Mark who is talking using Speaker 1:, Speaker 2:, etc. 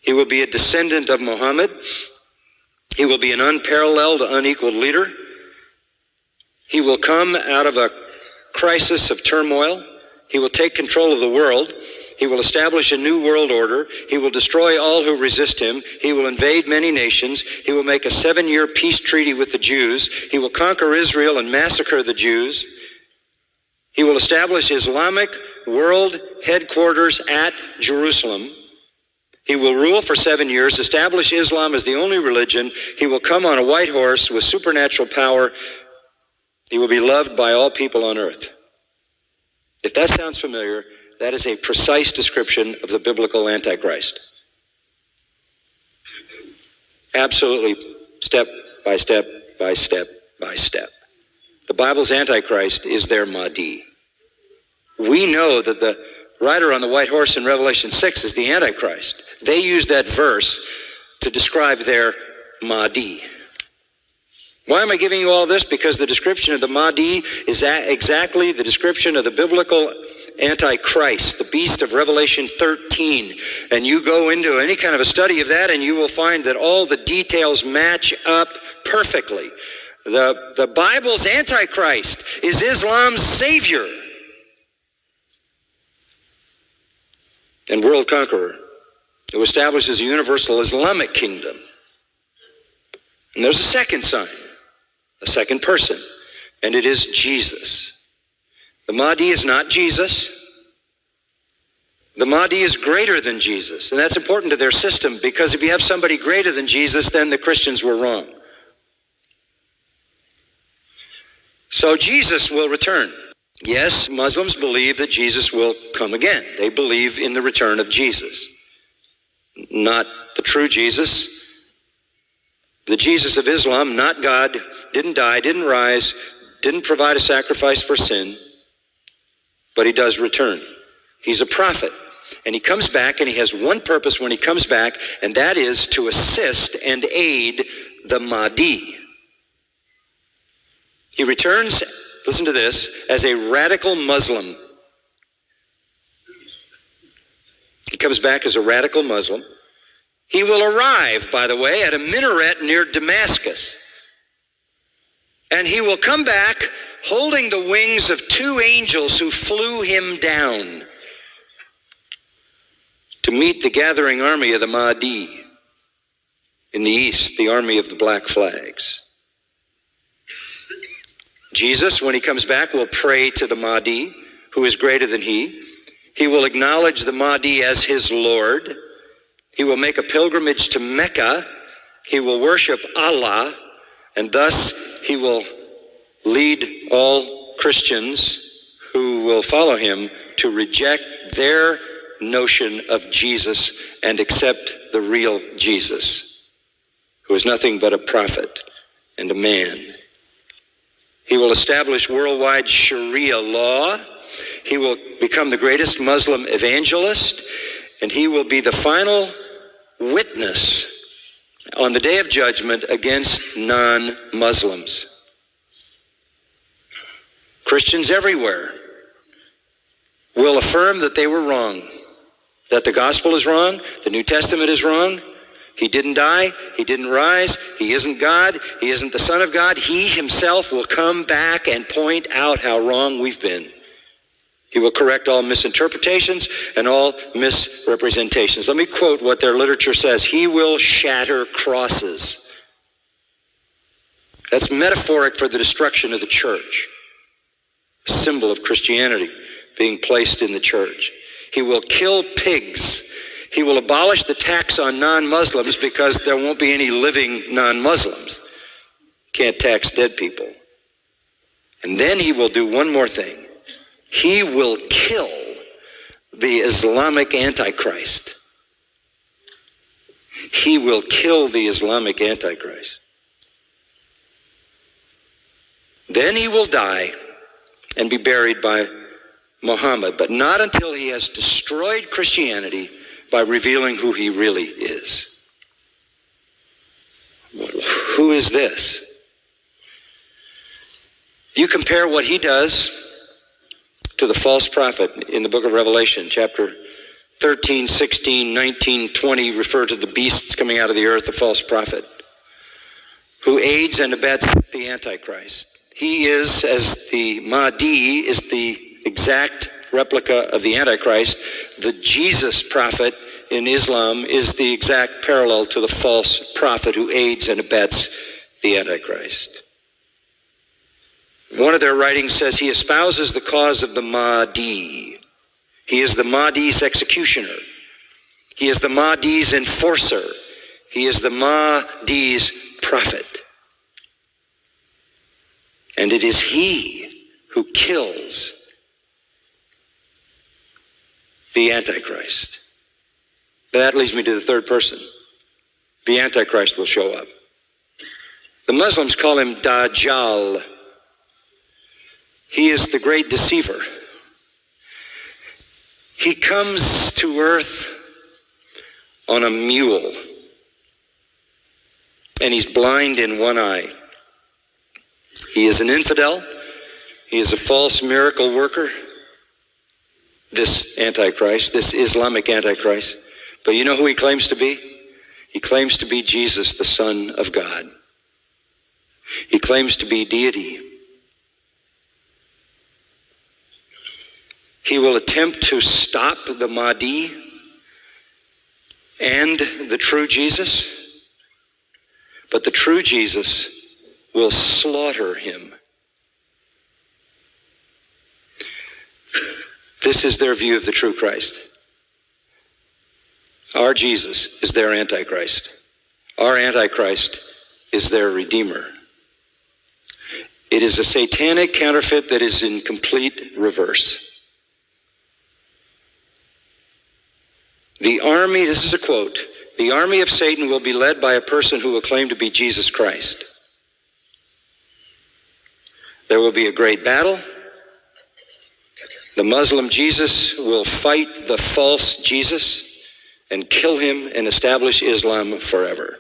Speaker 1: He will be a descendant of Muhammad. He will be an unparalleled, unequaled leader. He will come out of a crisis of turmoil. He will take control of the world. He will establish a new world order. He will destroy all who resist him. He will invade many nations. He will make a 7-year peace treaty with the Jews. He will conquer Israel and massacre the Jews. He will establish Islamic world headquarters at Jerusalem. He will rule for 7 years, establish Islam as the only religion. He will come on a white horse with supernatural power. He will be loved by all people on earth. If that sounds familiar, that is a precise description of the biblical Antichrist. Absolutely, step by step by step by step. The Bible's Antichrist is their Mahdi. We know that the rider on the white horse in Revelation 6 is the Antichrist. They use that verse to describe their Mahdi. Why am I giving you all this? Because the description of the Mahdi is exactly the description of the biblical Antichrist, the beast of Revelation 13. And you go into any kind of a study of that and you will find that all the details match up perfectly. The Bible's Antichrist is Islam's savior and world conqueror who establishes a universal Islamic kingdom. And there's a second sign, a second person, and it is Jesus. The Mahdi is not Jesus. The Mahdi is greater than Jesus, and that's important to their system, because if you have somebody greater than Jesus, then the Christians were wrong. So Jesus will return. Yes, Muslims believe that Jesus will come again. They believe in the return of Jesus. Not the true Jesus. The Jesus of Islam, not God, didn't die, didn't rise, didn't provide a sacrifice for sin, but he does return. He's a prophet, and he comes back, and he has one purpose when he comes back, and that is to assist and aid the Mahdi. He returns, listen to this, as a radical Muslim. He comes back as a radical Muslim. He will arrive, by the way, at a minaret near Damascus. And he will come back holding the wings of 2 angels who flew him down to meet the gathering army of the Mahdi in the east, the army of the black flags. Jesus, when he comes back, will pray to the Mahdi, who is greater than he. He will acknowledge the Mahdi as his Lord. He will make a pilgrimage to Mecca. He will worship Allah, and thus he will lead all Christians who will follow him to reject their notion of Jesus and accept the real Jesus, who is nothing but a prophet and a man. He will establish worldwide Sharia law. He will become the greatest Muslim evangelist, and he will be the final witness on the day of judgment against non-Muslims. Christians everywhere will affirm that they were wrong, that the gospel is wrong, the New Testament is wrong. He didn't die, he didn't rise, he isn't God, he isn't the Son of God. He himself will come back and point out how wrong we've been. He will correct all misinterpretations and all misrepresentations. Let me quote what their literature says. He will shatter crosses. That's metaphoric for the destruction of the church, a symbol of Christianity being placed in the church. He will kill pigs. He will abolish the tax on non-Muslims because there won't be any living non-Muslims. Can't tax dead people. And then he will do one more thing. He will kill the Islamic Antichrist. He will kill the Islamic Antichrist. Then he will die and be buried by Muhammad, but not until he has destroyed Christianity by revealing who he really is. Who is this? You compare what he does to the false prophet in the book of Revelation, chapter 13, 16, 19, 20 refer to the beasts coming out of the earth, the false prophet, who aids and abets the Antichrist. He is, as the Mahdi is the exact replica of the Antichrist, the Jesus prophet in Islam is the exact parallel to the false prophet who aids and abets the Antichrist. One of their writings says he espouses the cause of the Mahdi. He is the Mahdi's executioner. He is the Mahdi's enforcer. He is the Mahdi's prophet. And it is he who kills the Antichrist. That leads me to the third person. The Antichrist will show up. The Muslims call him Dajjal. He is the great deceiver. He comes to earth on a mule, and he's blind in one eye. He is an infidel. He is a false miracle worker, this Antichrist, this Islamic Antichrist. But you know who he claims to be? He claims to be Jesus, the Son of God. He claims to be deity. He will attempt to stop the Mahdi and the true Jesus, but the true Jesus will slaughter him. This is their view of the true Christ. Our Jesus is their Antichrist. Our Antichrist is their Redeemer. It is a satanic counterfeit that is in complete reverse. The army, this is a quote, the army of Satan will be led by a person who will claim to be Jesus Christ. There will be a great battle. The Muslim Jesus will fight the false Jesus and kill him and establish Islam forever.